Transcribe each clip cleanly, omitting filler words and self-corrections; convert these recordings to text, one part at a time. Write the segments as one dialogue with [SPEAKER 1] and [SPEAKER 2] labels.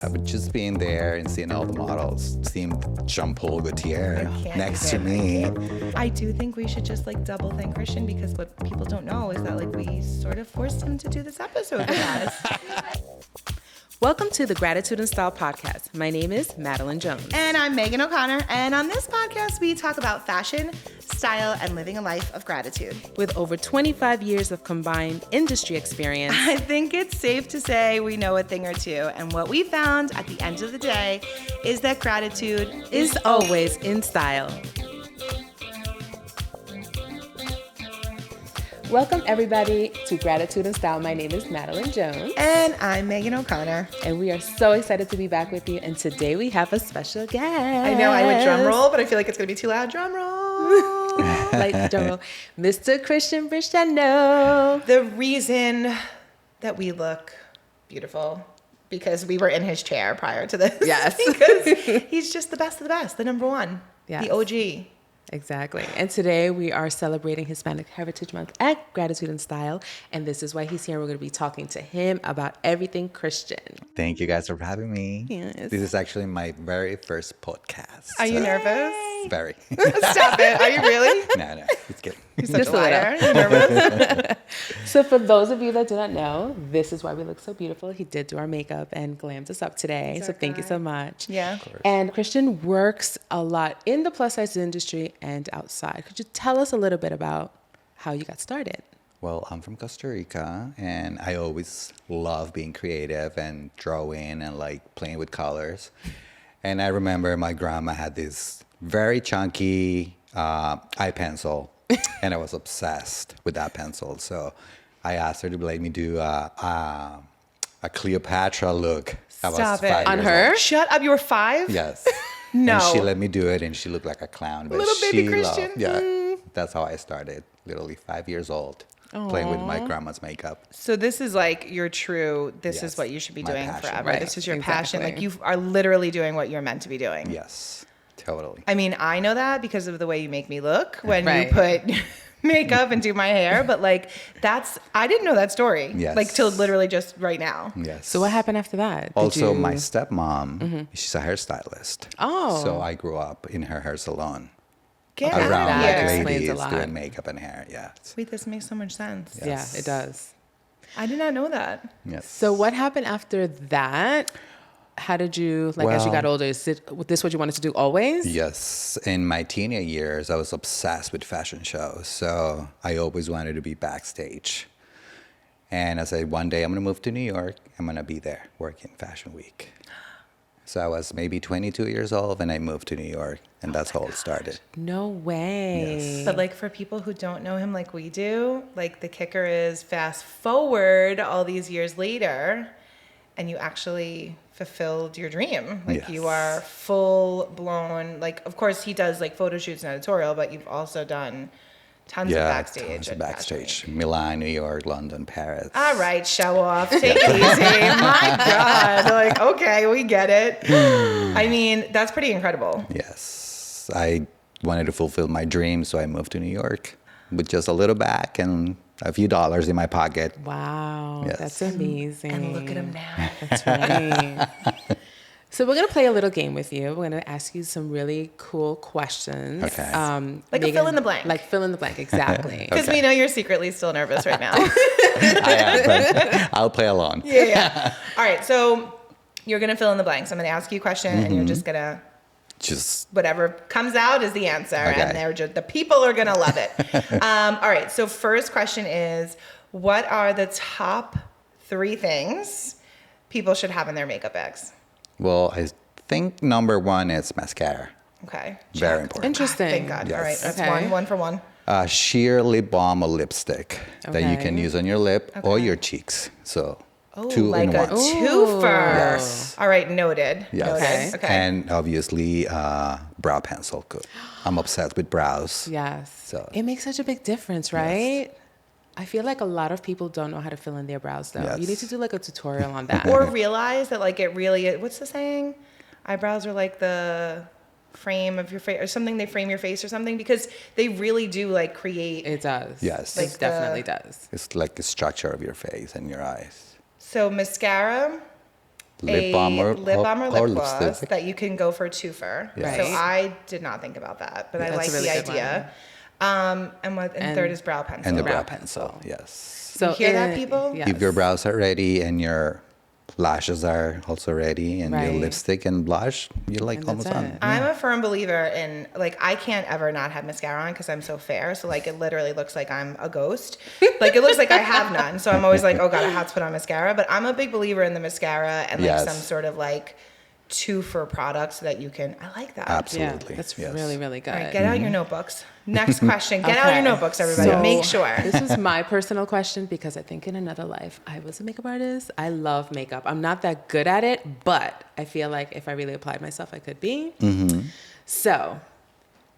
[SPEAKER 1] But just being there and seeing all the models, seeing Jean-Paul Gaultier next to me.
[SPEAKER 2] I do think we should just like double thank Christian, because what people don't know is that like we sort of forced him to do this episode with us.
[SPEAKER 3] Welcome to the Gratitude and Style podcast. My name is Madeline Jones.
[SPEAKER 2] And I'm Meaghan O'Connor. And on this podcast, we talk about fashion, style, and living a life of gratitude.
[SPEAKER 3] With over 25 years of combined industry experience,
[SPEAKER 2] I think it's safe to say we know a thing or two. And what we found at the end of the day is that gratitude
[SPEAKER 3] is always in style. Welcome everybody to Gratitude and Style. My name is Madeline Jones.
[SPEAKER 2] And I'm Meaghan O'Connor.
[SPEAKER 3] And we are so excited to be back with you. And today we have a special guest.
[SPEAKER 2] I know I would drum roll, but I feel like it's going to be too loud. Drum roll.
[SPEAKER 3] Like drum roll. Mr. Christian Briceno.
[SPEAKER 2] The reason that we look beautiful, because we were in his chair prior to this.
[SPEAKER 3] Yes.
[SPEAKER 2] Because he's just the best of the best, the number one,
[SPEAKER 3] Yes.
[SPEAKER 2] the OG.
[SPEAKER 3] Exactly. And today we are celebrating Hispanic Heritage Month at Gratitude and Style. And this is why he's here. We're going to be talking to him about everything Christian.
[SPEAKER 1] Thank you guys for having me.
[SPEAKER 3] Yes.
[SPEAKER 1] This is actually my very first podcast.
[SPEAKER 2] Are you nervous?
[SPEAKER 1] Very.
[SPEAKER 2] Stop it. Are you really?
[SPEAKER 1] No, it's good.
[SPEAKER 2] You're such
[SPEAKER 3] Just
[SPEAKER 2] a
[SPEAKER 3] a little.
[SPEAKER 2] liar. You're nervous?
[SPEAKER 3] So for those of you that do not know, this is why we look so beautiful. He did do our makeup and glammed us up today.
[SPEAKER 2] He's
[SPEAKER 3] So
[SPEAKER 2] our
[SPEAKER 3] thank you
[SPEAKER 2] guy.
[SPEAKER 3] so much.
[SPEAKER 2] Yeah.
[SPEAKER 3] And Christian works a lot in the plus size industry and outside. Could you tell us a little bit about how you got started?
[SPEAKER 1] Well, I'm from Costa Rica, and I always love being creative and drawing and like playing with colors. And I remember my grandma had this very chunky eye pencil, and I was obsessed with that pencil. So I asked her to let me do a Cleopatra look. I was
[SPEAKER 2] Stop it.
[SPEAKER 1] 5
[SPEAKER 3] On
[SPEAKER 1] years
[SPEAKER 3] her?
[SPEAKER 1] old.
[SPEAKER 2] Shut up. You were 5?
[SPEAKER 1] Yes.
[SPEAKER 2] No.
[SPEAKER 1] And she let me do it, and she looked like a clown. But
[SPEAKER 2] Little baby
[SPEAKER 1] she
[SPEAKER 2] Christian.
[SPEAKER 1] loved, that's how I started. Literally 5 years old, playing with my grandma's makeup.
[SPEAKER 2] So this is like your true, this is
[SPEAKER 1] Yes,
[SPEAKER 2] what you should be
[SPEAKER 1] my
[SPEAKER 2] doing
[SPEAKER 1] passion.
[SPEAKER 2] forever.
[SPEAKER 3] Right,
[SPEAKER 2] This is your
[SPEAKER 3] exactly.
[SPEAKER 2] passion. Like you are literally doing what you're meant to be doing.
[SPEAKER 1] Yes, totally.
[SPEAKER 2] I mean, I know that because of the way you make me look when
[SPEAKER 3] Right.
[SPEAKER 2] you put makeup and do my hair, but like I didn't know that story.
[SPEAKER 1] Yes.
[SPEAKER 2] Like till literally just right now.
[SPEAKER 1] Yes.
[SPEAKER 3] So what happened after that? Did
[SPEAKER 1] Also,
[SPEAKER 3] you-
[SPEAKER 1] my stepmom, she's a hairstylist.
[SPEAKER 3] Oh.
[SPEAKER 1] So I grew up in her hair salon
[SPEAKER 2] Get
[SPEAKER 3] Okay.
[SPEAKER 2] out
[SPEAKER 1] around
[SPEAKER 2] of
[SPEAKER 3] That
[SPEAKER 1] like
[SPEAKER 2] here.
[SPEAKER 3] explains a
[SPEAKER 1] ladies
[SPEAKER 3] lot.
[SPEAKER 1] doing makeup and hair. Yeah.
[SPEAKER 2] Wait, this makes so much sense.
[SPEAKER 3] Yeah, it does.
[SPEAKER 2] I did not know that.
[SPEAKER 1] Yes.
[SPEAKER 3] So what happened after that? How did you, like as you
[SPEAKER 1] Well-
[SPEAKER 3] got older, is this what you wanted to do always?
[SPEAKER 1] Yes, in my teenage years, I was obsessed with fashion shows. So I always wanted to be backstage. And I said, one day I'm going to move to New York. I'm going to be there working Fashion Week. So I was maybe 22 years old and I moved to New York. And that's how it started.
[SPEAKER 3] No way.
[SPEAKER 1] Yes.
[SPEAKER 2] But like for people who don't know him like we do, like the kicker is fast forward all these years later and you actually fulfilled your dream. Like you
[SPEAKER 1] Yes.
[SPEAKER 2] are full blown, like of course he does like photo shoots and editorial, but you've also done tons of backstage.
[SPEAKER 1] tons of
[SPEAKER 2] at Fashion
[SPEAKER 1] backstage.
[SPEAKER 2] Week.
[SPEAKER 1] Milan, New York, London, Paris.
[SPEAKER 2] All right, show off. Take it easy. My God. Like, okay, we get it. I mean, that's pretty incredible.
[SPEAKER 1] Yes, I wanted to fulfill my dream, so I moved to New York with just a little back and a few dollars in my pocket.
[SPEAKER 3] Wow,
[SPEAKER 1] Yes.
[SPEAKER 3] that's amazing.
[SPEAKER 2] And look at him now.
[SPEAKER 3] That's right. So we're going to play a little game with you. We're going to ask you some really cool questions.
[SPEAKER 1] Okay.
[SPEAKER 2] Like a fill in the blank.
[SPEAKER 3] Like fill in the blank, exactly.
[SPEAKER 2] Because we know you're secretly still nervous right now.
[SPEAKER 1] I am, but I'll play along.
[SPEAKER 2] Yeah. All right. So you're going to fill in the blanks. I'm going to ask you a question and you're just going to,
[SPEAKER 1] Just
[SPEAKER 2] whatever comes out is the answer.
[SPEAKER 1] Okay.
[SPEAKER 2] And they're just, the people are going to love it. All right. So first question is, what are the top 3 things people should have in their makeup bags?
[SPEAKER 1] well, I think number 1 is mascara.
[SPEAKER 2] Okay.
[SPEAKER 1] Very
[SPEAKER 2] check.
[SPEAKER 1] important.
[SPEAKER 3] Interesting.
[SPEAKER 2] Thank God.
[SPEAKER 1] Yes.
[SPEAKER 2] All right. That's
[SPEAKER 3] Okay.
[SPEAKER 2] one for one.
[SPEAKER 1] Sheer lip balm or lipstick that you can
[SPEAKER 3] Okay.
[SPEAKER 1] use on your lip or your cheeks. So
[SPEAKER 2] Oh,
[SPEAKER 1] 2
[SPEAKER 2] like
[SPEAKER 1] in
[SPEAKER 2] a
[SPEAKER 1] 1.
[SPEAKER 2] twofer.
[SPEAKER 1] Yes.
[SPEAKER 2] All right. Noted.
[SPEAKER 1] Yes.
[SPEAKER 2] Noted. Okay.
[SPEAKER 1] And obviously, brow pencil. I'm obsessed with brows.
[SPEAKER 3] Yes.
[SPEAKER 1] So-
[SPEAKER 3] It makes such a big difference, right? I feel like a lot of people don't know how to fill in their brows, though.
[SPEAKER 1] Yes.
[SPEAKER 3] You need to do like a tutorial on that.
[SPEAKER 2] Or realize that like it really is, what's the saying? Eyebrows are like the frame of your face or something. They frame your face or something because they really do like create.
[SPEAKER 3] It does.
[SPEAKER 1] Yes.
[SPEAKER 3] It
[SPEAKER 1] Like
[SPEAKER 3] definitely does.
[SPEAKER 1] It's like the structure of your face and your eyes.
[SPEAKER 2] So mascara,
[SPEAKER 1] lip balm or
[SPEAKER 2] lip gloss
[SPEAKER 1] lipstick.
[SPEAKER 2] that you can go for a twofer.
[SPEAKER 1] Yes.
[SPEAKER 2] So
[SPEAKER 3] Right.
[SPEAKER 2] I did not think about that, but I
[SPEAKER 3] That's
[SPEAKER 2] like
[SPEAKER 3] a really
[SPEAKER 2] the
[SPEAKER 3] good
[SPEAKER 2] idea. And third is brow pencil.
[SPEAKER 1] And the
[SPEAKER 3] Brow
[SPEAKER 1] brow
[SPEAKER 3] pencil.
[SPEAKER 1] pencil, yes.
[SPEAKER 3] So
[SPEAKER 2] You hear that, people?
[SPEAKER 3] Yes.
[SPEAKER 1] If your brows are ready and your lashes are also ready and your
[SPEAKER 3] Right.
[SPEAKER 1] lipstick and blush, you're like
[SPEAKER 3] And
[SPEAKER 1] almost
[SPEAKER 3] that's
[SPEAKER 1] done.
[SPEAKER 3] it.
[SPEAKER 2] I'm a firm believer in, like, I can't ever not have mascara on because I'm so fair. So, like, it literally looks like I'm a ghost. Like, it looks like I have none. So I'm always like, oh, God, I have to put on mascara. But I'm a big believer in the mascara and, like,
[SPEAKER 1] Yes.
[SPEAKER 2] some sort of, like, two-for product so that you can, I like that.
[SPEAKER 1] Absolutely.
[SPEAKER 3] Yeah, that's
[SPEAKER 1] yes.
[SPEAKER 3] really, really good.
[SPEAKER 2] All right, get out your notebooks. Next question. Get out your
[SPEAKER 3] Okay.
[SPEAKER 2] notebooks, everybody.
[SPEAKER 3] So,
[SPEAKER 2] Make sure.
[SPEAKER 3] This is my personal question because I think in another life I was a makeup artist. I love makeup. I'm not that good at it, but I feel like if I really applied myself, I could be. So,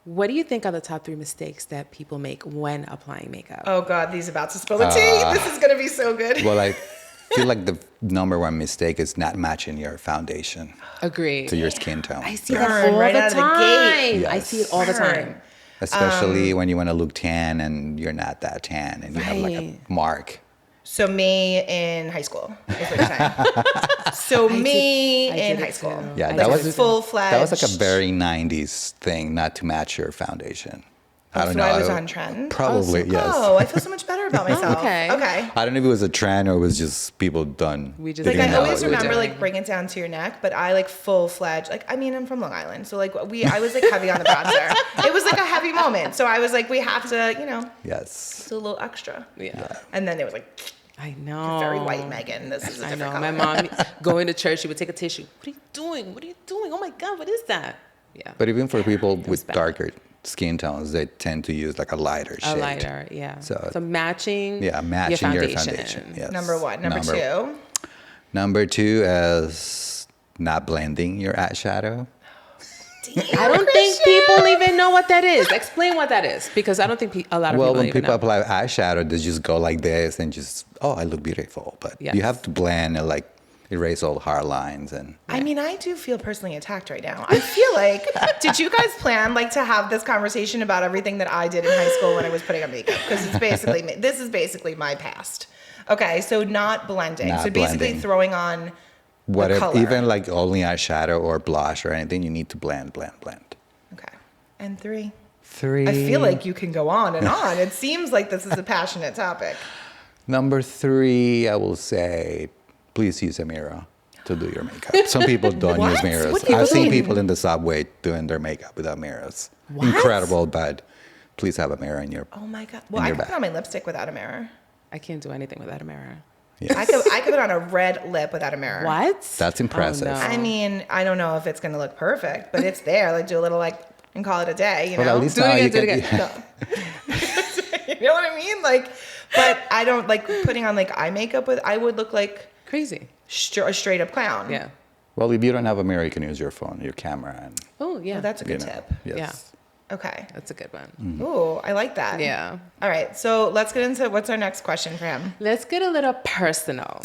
[SPEAKER 3] what do you think are the top 3 mistakes that people make when applying makeup?
[SPEAKER 2] Oh, God, he's about to spill the tea. This is going to be so good.
[SPEAKER 1] Well, I feel like the number one mistake is not matching your foundation
[SPEAKER 3] Agreed.
[SPEAKER 1] to your skin tone.
[SPEAKER 3] I see
[SPEAKER 2] Burn
[SPEAKER 3] that all
[SPEAKER 2] right
[SPEAKER 3] the
[SPEAKER 2] out of the gate.
[SPEAKER 3] time. I see it all the
[SPEAKER 2] Burn.
[SPEAKER 3] time.
[SPEAKER 1] Especially when you want to look tan and you're not that tan and you have like a
[SPEAKER 3] Right.
[SPEAKER 1] mark.
[SPEAKER 2] So me in high school is what you're saying. So me
[SPEAKER 3] I did
[SPEAKER 2] in
[SPEAKER 3] it
[SPEAKER 2] high school.
[SPEAKER 3] too.
[SPEAKER 1] Yeah,
[SPEAKER 3] I
[SPEAKER 1] that
[SPEAKER 3] did
[SPEAKER 1] was
[SPEAKER 3] it too.
[SPEAKER 2] full-fledged.
[SPEAKER 1] That was like a very 90s thing, not to match your foundation. I don't
[SPEAKER 2] so
[SPEAKER 1] know.
[SPEAKER 2] I was on trend?
[SPEAKER 1] Probably, yes.
[SPEAKER 2] Oh, I feel so much better about myself.
[SPEAKER 3] okay.
[SPEAKER 2] Okay.
[SPEAKER 1] I don't know if it was a trend or it was just people done.
[SPEAKER 3] We just
[SPEAKER 2] Like
[SPEAKER 3] didn't
[SPEAKER 2] I
[SPEAKER 3] know
[SPEAKER 2] always
[SPEAKER 3] what we were
[SPEAKER 2] remember
[SPEAKER 3] doing.
[SPEAKER 2] like bring it down to your neck, but I like full-fledged. Like I mean, I'm from Long Island, so like I was like heavy on the bronzer. It was like a heavy moment, so I was like, we have to,
[SPEAKER 1] Yes.
[SPEAKER 2] do a little extra.
[SPEAKER 3] Yeah.
[SPEAKER 2] And then it was like
[SPEAKER 3] I know.
[SPEAKER 2] very white Megan. This is a
[SPEAKER 3] I
[SPEAKER 2] different
[SPEAKER 3] know.
[SPEAKER 2] color.
[SPEAKER 3] My mom going to church, she would take a tissue. What are you doing? What are you doing? Oh my God, what is that? Yeah.
[SPEAKER 1] But even for people with
[SPEAKER 3] bad.
[SPEAKER 1] darker skin tones, they tend to use like a lighter shade.
[SPEAKER 3] A lighter, yeah.
[SPEAKER 1] So-
[SPEAKER 3] So matching,
[SPEAKER 1] Matching
[SPEAKER 3] your
[SPEAKER 1] your
[SPEAKER 3] foundation.
[SPEAKER 1] foundation. Yes.
[SPEAKER 2] Number one. Number two.
[SPEAKER 1] Number 2 is not blending your eyeshadow.
[SPEAKER 3] I don't think people even know what that is. Explain what that is, because I don't think a lot of
[SPEAKER 1] Well,
[SPEAKER 3] people
[SPEAKER 1] when
[SPEAKER 3] even
[SPEAKER 1] people
[SPEAKER 3] know.
[SPEAKER 1] apply eyeshadow, they just go like this and just, oh, I look beautiful. But
[SPEAKER 3] Yes.
[SPEAKER 1] you have to blend and like erase all the hard lines and
[SPEAKER 2] I mean, I do feel personally attacked right now. I feel like, did you guys plan like to have this conversation about everything that I did in high school when I was putting on makeup? Because it's basically, this is basically my past. Okay, so not blending.
[SPEAKER 1] Not
[SPEAKER 2] So basically
[SPEAKER 1] blending.
[SPEAKER 2] throwing on
[SPEAKER 1] whatever,
[SPEAKER 2] color.
[SPEAKER 1] even like only eyeshadow or blush or anything, you need to blend.
[SPEAKER 2] Okay. And 3.
[SPEAKER 1] 3.
[SPEAKER 2] I feel like you can go on and on. It seems like this is a passionate topic.
[SPEAKER 1] Number 3, I will say, please use a mirror to do your makeup. Some people don't use
[SPEAKER 2] What?
[SPEAKER 1] mirrors.
[SPEAKER 2] What do you
[SPEAKER 1] I've seen
[SPEAKER 2] mean?
[SPEAKER 1] people in the subway doing their makeup without mirrors.
[SPEAKER 2] What?
[SPEAKER 1] Incredible, but please have a mirror in your.
[SPEAKER 2] Oh my God. Well,
[SPEAKER 1] In
[SPEAKER 2] I
[SPEAKER 1] your
[SPEAKER 2] could put
[SPEAKER 1] bag.
[SPEAKER 2] on my lipstick without a mirror.
[SPEAKER 3] I can't do anything without a mirror.
[SPEAKER 1] Yes.
[SPEAKER 2] I could put on a red lip without a mirror.
[SPEAKER 3] What?
[SPEAKER 1] That's impressive.
[SPEAKER 3] Oh, no.
[SPEAKER 2] I mean, I don't know if it's going to look perfect, but it's there. Like do a little like and call it a day, you know?
[SPEAKER 1] Well, at least
[SPEAKER 3] Do it
[SPEAKER 1] now
[SPEAKER 3] again,
[SPEAKER 1] you
[SPEAKER 3] do it
[SPEAKER 1] can.
[SPEAKER 3] again.
[SPEAKER 2] No. You know what I mean? Like, but I don't like putting on like eye makeup with. I would look like
[SPEAKER 3] Crazy.
[SPEAKER 2] a straight up clown.
[SPEAKER 3] Yeah.
[SPEAKER 1] Well, if you don't have a mirror, you can use your phone, your camera, and
[SPEAKER 3] Oh, yeah.
[SPEAKER 2] Oh, that's a
[SPEAKER 1] you
[SPEAKER 2] good
[SPEAKER 1] know.
[SPEAKER 2] tip.
[SPEAKER 1] Yes.
[SPEAKER 2] Okay.
[SPEAKER 3] That's a good one.
[SPEAKER 1] Mm.
[SPEAKER 2] Ooh, I like that.
[SPEAKER 3] Yeah.
[SPEAKER 2] All right. So let's get into what's our next question for him.
[SPEAKER 3] Let's get a little personal.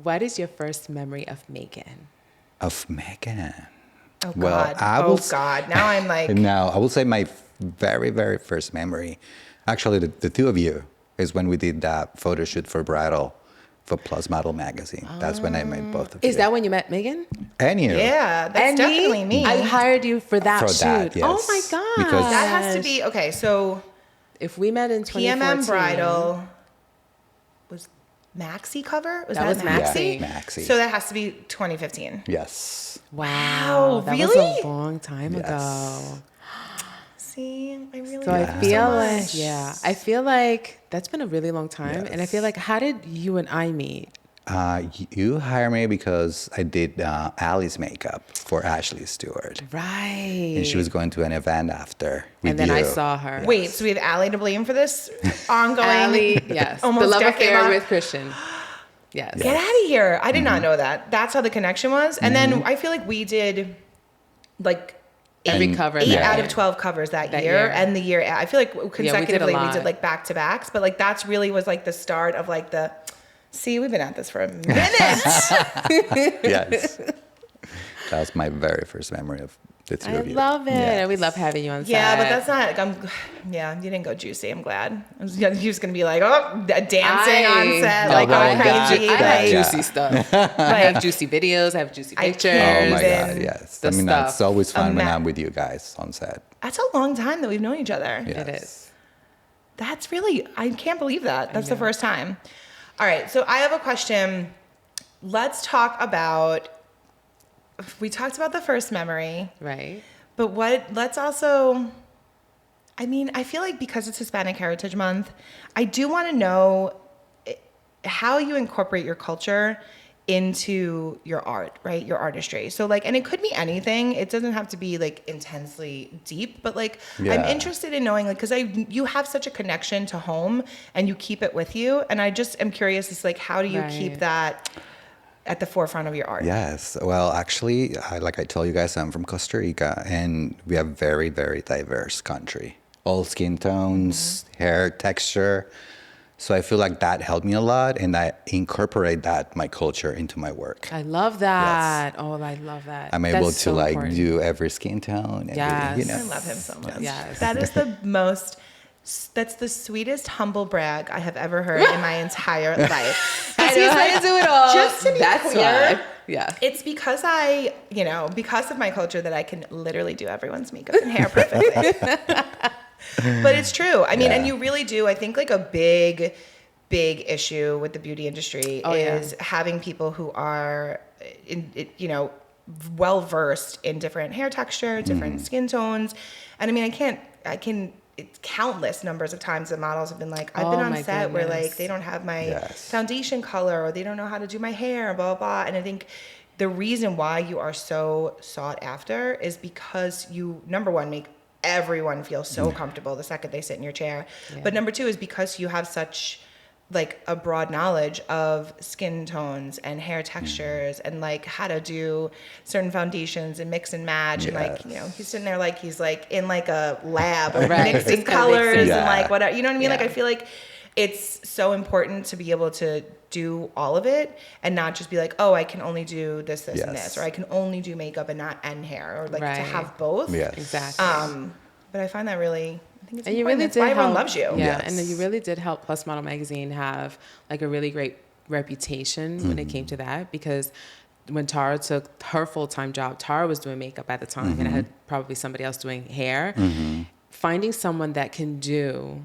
[SPEAKER 3] What is your first memory of Megan?
[SPEAKER 1] Of Megan.
[SPEAKER 2] Oh God.
[SPEAKER 1] Well, I will
[SPEAKER 2] God. Now I'm like.
[SPEAKER 1] Now, I will say my very, very first memory, actually, the two of you, is when we did that photo shoot for Bridal for Plus Model magazine. That's when I met both of you.
[SPEAKER 3] Is that when you met Megan?
[SPEAKER 1] And you.
[SPEAKER 2] Yeah, that's
[SPEAKER 3] And
[SPEAKER 2] definitely me.
[SPEAKER 3] I hired you for that
[SPEAKER 1] For
[SPEAKER 3] shoot.
[SPEAKER 1] that,
[SPEAKER 3] Oh
[SPEAKER 1] yes.
[SPEAKER 3] my God.
[SPEAKER 1] Because-
[SPEAKER 2] That has to be okay. So
[SPEAKER 3] If we met in 2014.
[SPEAKER 2] PMM Bridal was Maxi cover. Was
[SPEAKER 3] That was
[SPEAKER 2] Maxi?
[SPEAKER 1] Yeah, Maxi.
[SPEAKER 2] So that has to be 2015.
[SPEAKER 1] Yes.
[SPEAKER 3] Wow. That was
[SPEAKER 2] really?
[SPEAKER 3] a long time
[SPEAKER 1] Yes.
[SPEAKER 3] ago.
[SPEAKER 2] See, I really
[SPEAKER 3] So
[SPEAKER 2] love
[SPEAKER 3] I
[SPEAKER 2] you
[SPEAKER 3] feel
[SPEAKER 2] so
[SPEAKER 3] like,
[SPEAKER 2] much.
[SPEAKER 3] yeah, I feel like that's been a really long time. And I feel
[SPEAKER 1] Yes.
[SPEAKER 3] like, how did you and I meet?
[SPEAKER 1] You hired me because I did Allie's makeup for Ashley Stewart.
[SPEAKER 3] Right.
[SPEAKER 1] And she was going to an event after with
[SPEAKER 3] And then I
[SPEAKER 1] you.
[SPEAKER 3] saw her.
[SPEAKER 2] Wait, so we have Allie to blame for this ongoing.
[SPEAKER 3] Allie, yes. The
[SPEAKER 2] almost
[SPEAKER 3] love
[SPEAKER 2] decade
[SPEAKER 3] affair
[SPEAKER 2] long-
[SPEAKER 3] with Christian. Yes.
[SPEAKER 2] Get out of here! I did
[SPEAKER 1] Mm-hmm.
[SPEAKER 2] not know that. That's how the connection was. And then I feel like we did like
[SPEAKER 3] Every
[SPEAKER 1] And-
[SPEAKER 3] cover.
[SPEAKER 2] 8
[SPEAKER 3] that
[SPEAKER 2] out
[SPEAKER 3] year.
[SPEAKER 2] of 12 covers that
[SPEAKER 3] That
[SPEAKER 2] year,
[SPEAKER 3] year.
[SPEAKER 2] and the year I feel like consecutively we
[SPEAKER 3] lot.
[SPEAKER 2] did like back to backs, but like that's really was like the start of like the. See, we've been at this for a minute.
[SPEAKER 1] Yes. That was my very first memory of That's
[SPEAKER 3] I
[SPEAKER 1] your beauty.
[SPEAKER 3] love it.
[SPEAKER 1] Yes.
[SPEAKER 3] We love having you on set.
[SPEAKER 2] Yeah, but that's not. Yeah, you didn't go juicy. I'm glad. He was gonna be like, oh, dancing on set,
[SPEAKER 3] No,
[SPEAKER 2] like
[SPEAKER 1] but
[SPEAKER 2] all
[SPEAKER 1] that-
[SPEAKER 2] crazy.
[SPEAKER 3] I have
[SPEAKER 2] like,
[SPEAKER 3] juicy stuff. I have juicy videos. I have juicy
[SPEAKER 2] I
[SPEAKER 3] pictures.
[SPEAKER 2] can't
[SPEAKER 1] Oh my God,
[SPEAKER 2] even-
[SPEAKER 1] yes.
[SPEAKER 3] the
[SPEAKER 1] I mean, it's
[SPEAKER 3] stuff.
[SPEAKER 1] always fun when
[SPEAKER 2] Ima-
[SPEAKER 1] I'm with you guys on set.
[SPEAKER 2] That's a long time that we've known each other.
[SPEAKER 1] Yes.
[SPEAKER 3] It is.
[SPEAKER 2] That's really. I can't believe that. That's the
[SPEAKER 3] know.
[SPEAKER 2] first time. All right, so I have a question. Let's talk about. We talked about the first memory.
[SPEAKER 3] Right.
[SPEAKER 2] But let's also, I mean, I feel like because it's Hispanic Heritage Month, I do want to know how you incorporate your culture into your art, right? Your artistry. So like, and it could be anything. It doesn't have to be like intensely deep, but like, I'm
[SPEAKER 1] Yeah.
[SPEAKER 2] interested in knowing, like, because you have such a connection to home and you keep it with you. And I just am curious, it's like, how do you keep
[SPEAKER 3] Right.
[SPEAKER 2] that at the forefront of your art?
[SPEAKER 1] Yes. Well, actually, like I told you guys, I'm from Costa Rica, and we have very, very diverse country. All skin tones, hair texture. So I feel like that helped me a lot, and I incorporate my culture into my work.
[SPEAKER 3] I love that. Oh, I love that.
[SPEAKER 1] I'm
[SPEAKER 3] That's
[SPEAKER 1] able to
[SPEAKER 3] so
[SPEAKER 1] like
[SPEAKER 3] important.
[SPEAKER 1] do every skin tone. Every,
[SPEAKER 3] Yes.
[SPEAKER 2] I love him so much.
[SPEAKER 3] Yes.
[SPEAKER 2] That is that's the sweetest humble brag I have ever heard in my entire life.
[SPEAKER 3] I
[SPEAKER 2] 'Cause
[SPEAKER 3] know
[SPEAKER 2] he's
[SPEAKER 3] how
[SPEAKER 2] like,
[SPEAKER 3] to do it all.
[SPEAKER 2] Just to be
[SPEAKER 3] That's
[SPEAKER 2] clear,
[SPEAKER 3] why. Yeah.
[SPEAKER 2] it's because because of my culture that I can literally do everyone's makeup and hair perfectly. But it's true. I mean, and you really do. I think like a big issue with the beauty industry is having people who are, well versed in different hair texture, different skin tones. And I mean, I can. It's countless numbers of times that models have been like, I've been on
[SPEAKER 3] my
[SPEAKER 2] set where
[SPEAKER 3] goodness.
[SPEAKER 2] like they don't have my
[SPEAKER 1] Yes.
[SPEAKER 2] foundation color or they don't know how to do my hair, blah, blah, blah. And I think the reason why you are so sought after is because you, number one, make everyone feel so comfortable the second they sit in your chair.
[SPEAKER 3] Yeah.
[SPEAKER 2] But number two is because you have such like a broad knowledge of skin tones and hair textures and like how to do certain foundations and mix and match and like, he's sitting there like he's like in like a lab of
[SPEAKER 3] Right.
[SPEAKER 2] mixing
[SPEAKER 3] Just kinda
[SPEAKER 2] colors
[SPEAKER 3] mixing.
[SPEAKER 2] and
[SPEAKER 1] Yeah.
[SPEAKER 2] like whatever, you know what I mean? Like
[SPEAKER 3] Yeah.
[SPEAKER 2] I feel like it's so important to be able to do all of it and not just be like, oh, I can only do this and
[SPEAKER 1] Yes.
[SPEAKER 2] this, or I can only do makeup and not end hair, or like to
[SPEAKER 3] Right.
[SPEAKER 2] have both.
[SPEAKER 1] Yes.
[SPEAKER 3] Exactly.
[SPEAKER 2] But I find that really, I think it's
[SPEAKER 3] And you
[SPEAKER 2] important.
[SPEAKER 3] really
[SPEAKER 2] That's
[SPEAKER 3] did
[SPEAKER 2] why everyone
[SPEAKER 3] help,
[SPEAKER 2] loves you.
[SPEAKER 3] Yeah,
[SPEAKER 1] Yes.
[SPEAKER 3] and then you really did help Plus Model Magazine have like a really great reputation when it came to that, because when Tara took her full-time job, Tara was doing makeup at the time, and I had probably somebody else doing hair. Finding someone that can do,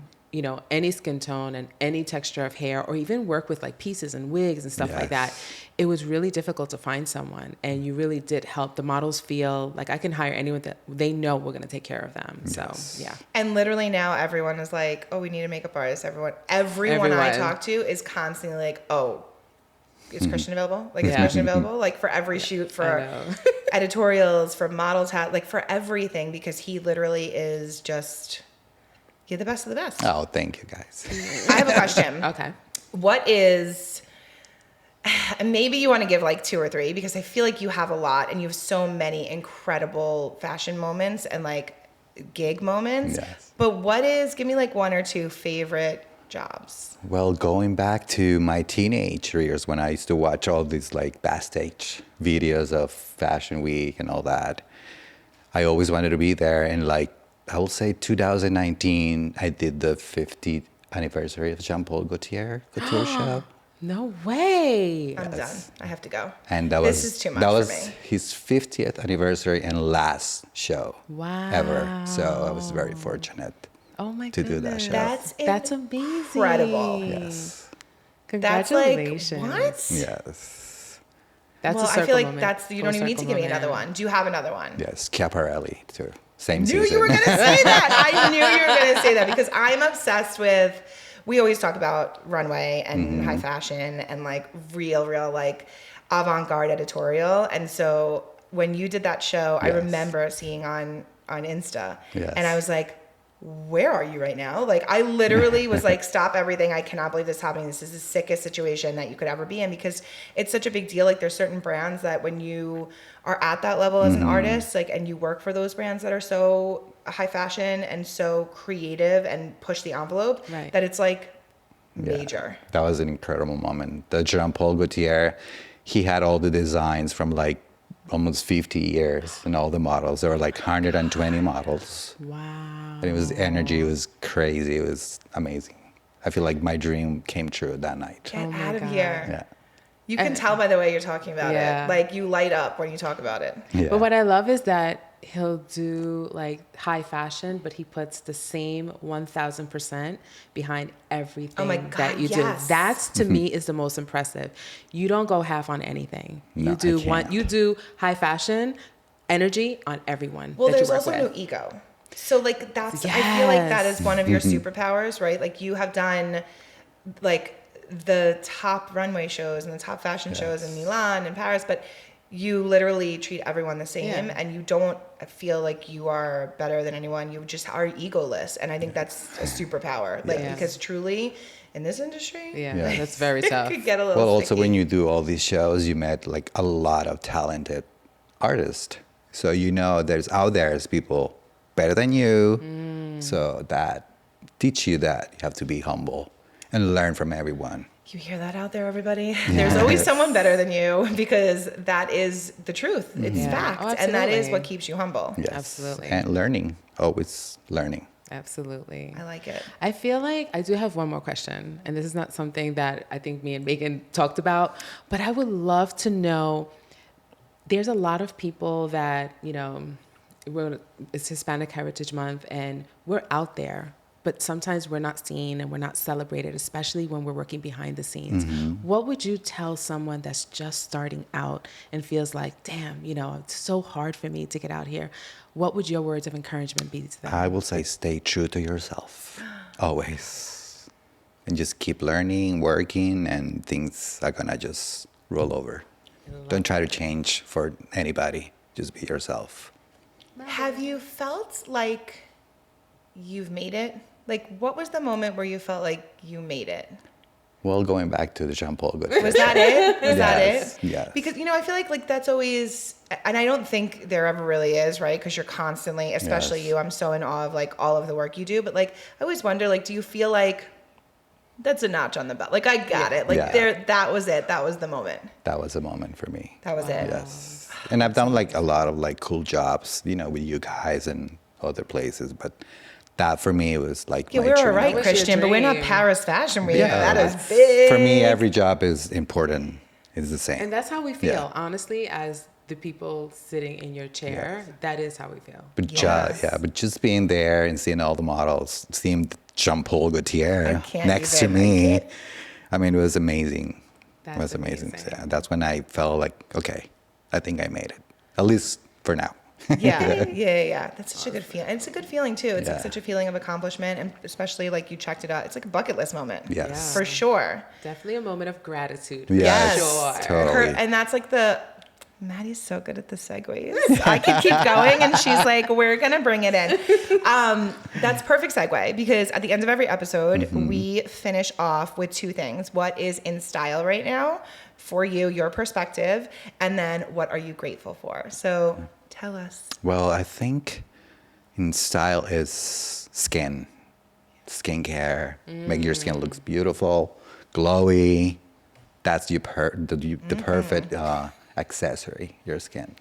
[SPEAKER 3] any skin tone and any texture of hair, or even work with like pieces and wigs and stuff like that,
[SPEAKER 1] Yes.
[SPEAKER 3] it was really difficult to find someone. And you really did help the models feel like I can hire anyone that they know we're going to take care of them. So, yeah.
[SPEAKER 2] And literally now everyone is like, oh, we need a makeup artist. Everyone I
[SPEAKER 3] Everyone.
[SPEAKER 2] talk to is constantly like, oh, is Christian available? Like, is
[SPEAKER 3] Yeah.
[SPEAKER 2] Christian available? Like for every shoot,
[SPEAKER 3] I
[SPEAKER 2] for
[SPEAKER 3] know.
[SPEAKER 2] editorials, for models, like for everything, because he literally is just, you're the best of the best.
[SPEAKER 1] Oh, thank you guys.
[SPEAKER 2] I have a question.
[SPEAKER 3] Okay.
[SPEAKER 2] What is, and maybe you want to give like 2 or 3, because I feel like you have a lot and you have so many incredible fashion moments and like gig moments.
[SPEAKER 1] Yes.
[SPEAKER 2] But give me like 1 or 2 favorite jobs.
[SPEAKER 1] Well, going back to my teenage years when I used to watch all these like backstage videos of Fashion Week and all that, I always wanted to be there. And like, I will say 2019, I did the 50th anniversary of Jean-Paul Gaultier show.
[SPEAKER 3] No way.
[SPEAKER 2] I'm done. I have to go.
[SPEAKER 1] And that
[SPEAKER 2] This
[SPEAKER 1] was
[SPEAKER 2] is too much
[SPEAKER 1] that
[SPEAKER 2] for
[SPEAKER 1] was
[SPEAKER 2] me.
[SPEAKER 1] his 50th anniversary and last show ever. So I was very fortunate.
[SPEAKER 3] Oh my
[SPEAKER 1] to do that
[SPEAKER 3] goodness.
[SPEAKER 1] show.
[SPEAKER 2] That's
[SPEAKER 3] amazing.
[SPEAKER 2] incredible.
[SPEAKER 1] Yes.
[SPEAKER 2] That's like,
[SPEAKER 3] Congratulations.
[SPEAKER 2] what?
[SPEAKER 1] Yes.
[SPEAKER 3] That's
[SPEAKER 2] Well,
[SPEAKER 3] a
[SPEAKER 2] I
[SPEAKER 3] circle
[SPEAKER 2] feel like
[SPEAKER 3] moment.
[SPEAKER 2] you don't even need to give me another one. Do you have another one?
[SPEAKER 1] Yes. Schiaparelli too. Same
[SPEAKER 2] Knew
[SPEAKER 1] season.
[SPEAKER 2] you were going to say that. I knew you were going to say that because I'm obsessed with, we always talk about runway and high fashion and like real like avant-garde editorial. And so when you did that show, I
[SPEAKER 1] Yes.
[SPEAKER 2] remember seeing on Insta
[SPEAKER 1] Yes.
[SPEAKER 2] and I was like, where are you right now? Like I literally was like, stop everything. I cannot believe this is happening. This is the sickest situation that you could ever be in, because it's such a big deal. Like there's certain brands that when you are at that level as an artist, like, and you work for those brands that are so high fashion and so creative and push the envelope,
[SPEAKER 3] Right.
[SPEAKER 2] that it's like
[SPEAKER 1] Yeah.
[SPEAKER 2] major.
[SPEAKER 1] That was an incredible moment. The Jean-Paul Gaultier, he had all the designs from like almost 50 years, and all the models. There were like 120 models.
[SPEAKER 3] Wow.
[SPEAKER 1] And it was, the energy was crazy. It was amazing. I feel like my dream came true that night.
[SPEAKER 2] Get
[SPEAKER 3] Oh my
[SPEAKER 2] out of
[SPEAKER 3] God.
[SPEAKER 2] here.
[SPEAKER 1] Yeah.
[SPEAKER 2] You can tell by the way you're talking about
[SPEAKER 3] Yeah.
[SPEAKER 2] it. Like you light up when you talk about it.
[SPEAKER 1] Yeah.
[SPEAKER 3] But what I love is that he'll do like high fashion, but he puts the same 1000% behind everything
[SPEAKER 2] Oh my
[SPEAKER 3] that
[SPEAKER 2] God,
[SPEAKER 3] you
[SPEAKER 2] yes.
[SPEAKER 3] do. That's to me is the most impressive. You don't go half on anything.
[SPEAKER 1] No,
[SPEAKER 3] You do
[SPEAKER 1] I can't.
[SPEAKER 3] you do high fashion energy on everyone.
[SPEAKER 2] Well,
[SPEAKER 3] that
[SPEAKER 2] there's
[SPEAKER 3] you work
[SPEAKER 2] also
[SPEAKER 3] with.
[SPEAKER 2] no ego. So like that's I feel like that is one of your
[SPEAKER 1] Mm-hmm.
[SPEAKER 2] superpowers, right? Like you have done like the top runway shows and the top fashion shows in Milan and Paris, but you literally treat everyone the same
[SPEAKER 3] Yeah.
[SPEAKER 2] and you don't feel like you are better than anyone. You just are egoless. And I think that's a superpower. Like
[SPEAKER 3] Yeah.
[SPEAKER 2] because truly in this industry,
[SPEAKER 3] Yeah,
[SPEAKER 1] Yeah.
[SPEAKER 3] that's very
[SPEAKER 2] it
[SPEAKER 3] tough.
[SPEAKER 2] could get a little
[SPEAKER 1] Well, also
[SPEAKER 2] sticky.
[SPEAKER 1] when you do all these shows, you met like a lot of talented artists. So you know there's people better than you. So that teach you that you have to be humble and learn from everyone.
[SPEAKER 2] You hear that out there, everybody? There's always someone better than you because that is the truth. It's
[SPEAKER 3] Yeah.
[SPEAKER 2] fact.
[SPEAKER 3] Oh,
[SPEAKER 2] and that is
[SPEAKER 3] absolutely.
[SPEAKER 2] what keeps you humble.
[SPEAKER 1] Yes.
[SPEAKER 3] Absolutely.
[SPEAKER 1] And learning, always learning.
[SPEAKER 3] Absolutely.
[SPEAKER 2] I like it.
[SPEAKER 3] I feel like I do have one more question, and this is not something that I think me and Megan talked about, but I would love to know, there's a lot of people that, you know, it's Hispanic Heritage Month, and we're out there, but sometimes we're not seen and we're not celebrated, especially when we're working behind the scenes. What would you tell someone that's just starting out and feels like, damn, you know, it's so hard for me to get out here? What would your words of encouragement be to them?
[SPEAKER 1] I will say stay true to yourself, always. And just keep learning, working, and things are gonna just roll over. Don't try to change for anybody. Just be yourself.
[SPEAKER 2] Have you felt like you've made it? Like, what was the moment where you felt like you made it?
[SPEAKER 1] Well, going back to the Jean Paul Gaultier.
[SPEAKER 2] Was that it? Was that
[SPEAKER 1] Yes,
[SPEAKER 2] it?
[SPEAKER 1] yes.
[SPEAKER 2] Because, you know, I feel like that's always, and I don't think there ever really is, right? Because you're constantly, especially
[SPEAKER 1] Yes.
[SPEAKER 2] you, I'm so in awe of like all of the work you do. But like, I always wonder, like, do you feel like that's a notch on the belt? Like, I got it. Like,
[SPEAKER 1] Yeah.
[SPEAKER 2] that was it. That was the moment.
[SPEAKER 1] That was a moment for me.
[SPEAKER 2] That was it.
[SPEAKER 1] Yes. And I've done like a lot of like cool jobs, you know, with you guys and other places, but that for me was like
[SPEAKER 2] Yeah,
[SPEAKER 1] my
[SPEAKER 2] we're all
[SPEAKER 1] dream.
[SPEAKER 2] right,
[SPEAKER 3] was your
[SPEAKER 2] Christian, but we're not
[SPEAKER 3] dream.
[SPEAKER 2] Paris Fashion Week.
[SPEAKER 1] Yeah.
[SPEAKER 2] That is big.
[SPEAKER 1] For me, every job is important. It's the same.
[SPEAKER 3] And that's how we feel,
[SPEAKER 1] Yeah.
[SPEAKER 3] honestly, as the people sitting in your chair. That is how we feel.
[SPEAKER 1] But
[SPEAKER 2] Yes.
[SPEAKER 1] but just being there and seeing all the models, seeing Jean Paul Gaultier
[SPEAKER 2] can't
[SPEAKER 1] next to
[SPEAKER 2] even, I
[SPEAKER 1] me,
[SPEAKER 2] can't-
[SPEAKER 1] I mean, it was amazing.
[SPEAKER 3] That's
[SPEAKER 1] It was amazing.
[SPEAKER 3] amazing.
[SPEAKER 1] Yeah, that's when I felt like, okay, I think I made it, at least for now.
[SPEAKER 2] Yeah. That's such a good feeling. It's a good feeling too. It's like
[SPEAKER 1] Yeah.
[SPEAKER 2] such a feeling of accomplishment, and especially like you checked it out. It's like a bucket list moment.
[SPEAKER 1] Yes.
[SPEAKER 2] For sure.
[SPEAKER 3] Definitely a moment of gratitude.
[SPEAKER 1] Yes,
[SPEAKER 3] For sure.
[SPEAKER 1] totally.
[SPEAKER 2] And that's like Maddie's so good at the segues. I could keep going, and she's like, "We're gonna bring it in." That's perfect segue because at the end of every episode, we finish off with two things: what is in style right now for you, your perspective, and then what are you grateful for? So tell us.
[SPEAKER 1] Well, I think in style is skincare, make your skin looks beautiful, glowy. That's the perfect accessory, your skin.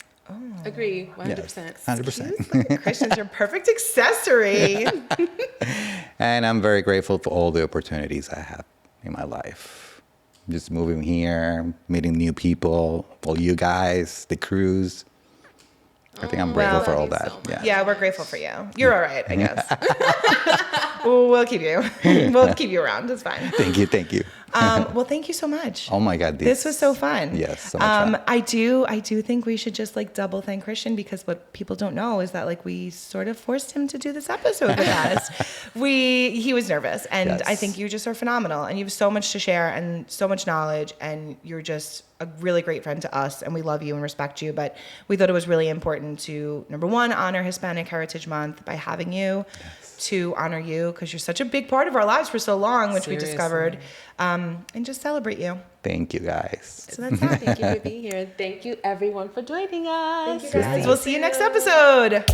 [SPEAKER 3] Agree, 100%.
[SPEAKER 1] Yes, 100%.
[SPEAKER 2] Christian's your perfect accessory.
[SPEAKER 1] And I'm very grateful for all the opportunities I have in my life. Just moving here, meeting new people, all you guys, the crews. I think I'm grateful
[SPEAKER 2] Well,
[SPEAKER 1] for all
[SPEAKER 3] thank you
[SPEAKER 1] that.
[SPEAKER 3] so much.
[SPEAKER 2] Yeah, we're grateful for you. You're all right, I guess. We'll keep you. We'll keep you around. It's fine.
[SPEAKER 1] Thank you.
[SPEAKER 2] Well, thank you so much.
[SPEAKER 1] Oh my God.
[SPEAKER 2] This was so fun.
[SPEAKER 1] Yes, so much fun.
[SPEAKER 2] I do think we should just like double thank Christian, because what people don't know is that like we sort of forced him to do this episode with us. He was nervous, and
[SPEAKER 1] Yes.
[SPEAKER 2] I think you just are phenomenal, and you have so much to share and so much knowledge, and you're just a really great friend to us, and we love you and respect you. But we thought it was really important to, number one, honor Hispanic Heritage Month by having you. To honor you because you're such a big part of our lives for so long, which we discovered, and just celebrate you.
[SPEAKER 1] Thank you guys.
[SPEAKER 2] So that's that.
[SPEAKER 3] Thank you for being here. Thank you, everyone, for joining us.
[SPEAKER 2] Guys, we'll see you next episode.